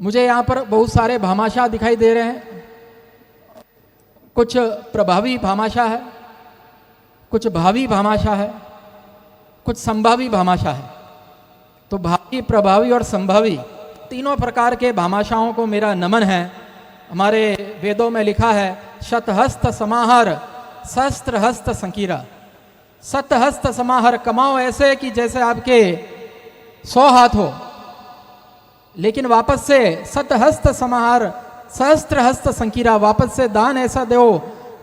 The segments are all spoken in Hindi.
मुझे यहाँ पर बहुत सारे भामाशाह दिखाई दे रहे हैं। कुछ प्रभावी भामाशाह है, कुछ भावी भामाशाह है, कुछ संभावी भामाशाह है। तो भावी, प्रभावी और संभावी तीनों प्रकार के भामाशाहों को मेरा नमन है। हमारे वेदों में लिखा है शतहस्त समाहर सहस्त्र हस्त संकीरा। शतहस्त समाहर, कमाओ ऐसे कि जैसे आपके 100 हाथ हो, लेकिन वापस से शतहस्त समाहर सहस्त्र हस्त संकीरा, वापस से दान ऐसा दो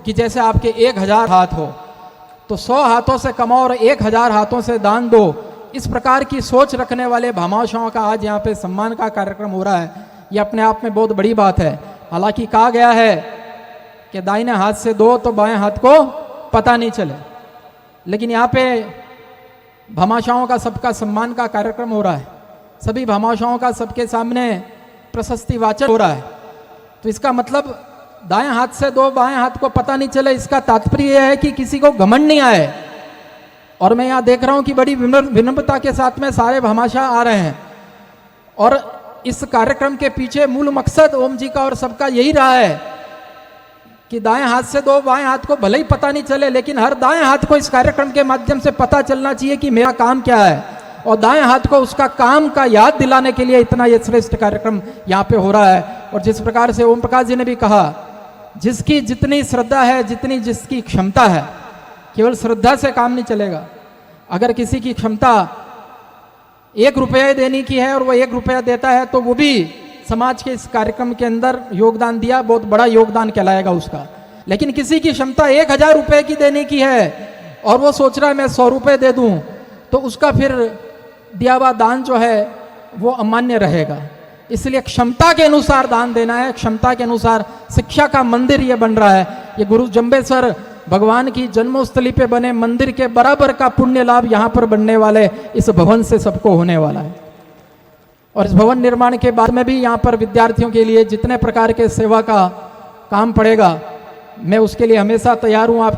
कि जैसे आपके 1000 हाथ हो। तो 100 हाथों से कमाओ और 1000 हाथों से दान दो। इस प्रकार की सोच रखने वाले भामाशाहों का आज यहाँ पे सम्मान का कार्यक्रम हो रहा है। ये अपने आप में बहुत बड़ी बात है। हालांकि कहा गया है कि दाहिने हाथ से दो तो बाएं हाथ को पता नहीं चले, लेकिन यहाँ पे भामाशाहों का सबका सम्मान का कार्यक्रम हो रहा है। सभी भामाशाहों का सबके सामने प्रशस्ति वाचन हो रहा है। तो इसका मतलब दाएं हाथ से दो बाएं हाथ को पता नहीं चले, इसका तात्पर्य यह है कि किसी को घमंड नहीं आए। और मैं यहाँ देख रहा हूँ कि बड़ी विनम्रता के साथ में सारे भामाशाह आ रहे हैं। और इस कार्यक्रम के पीछे मूल मकसद ओम जी का और सबका यही रहा है कि दाएं हाथ से दो बाएं हाथ को भले ही पता नहीं चले, लेकिन हर दाएं हाथ को इस कार्यक्रम के माध्यम से पता चलना चाहिए कि मेरा काम क्या है, और दाएं हाथ को उसका काम का याद दिलाने के लिए इतना ये श्रेष्ठ कार्यक्रम यहाँ पे हो रहा है। और जिस प्रकार से ओम प्रकाश जी ने भी कहा, जिसकी जितनी श्रद्धा है, जितनी जिसकी क्षमता है, केवल श्रद्धा से काम नहीं चलेगा। अगर किसी की क्षमता 1 रुपया देने की है और वो 1 रुपया देता है तो वो भी समाज के इस कार्यक्रम के अंदर योगदान दिया, बहुत बड़ा योगदान कहलाएगा उसका। लेकिन किसी की क्षमता 1000 रुपये की देने की है और वो सोच रहा है मैं 100 रुपये दे दूं, तो उसका फिर दिया हुआ दान जो है वो अमान्य रहेगा। इसलिए क्षमता के अनुसार दान देना है, क्षमता के अनुसार। शिक्षा का मंदिर ये बन रहा है। ये गुरु जंबेसर भगवान की जन्मस्थली पे बने मंदिर के बराबर का पुण्य लाभ यहाँ पर बनने वाले इस भवन से सबको होने वाला है। और इस भवन निर्माण के बाद में भी यहाँ पर विद्यार्थियों के लिए जितने प्रकार के सेवा का काम पड़ेगा, मैं उसके लिए हमेशा तैयार हूँ। आपके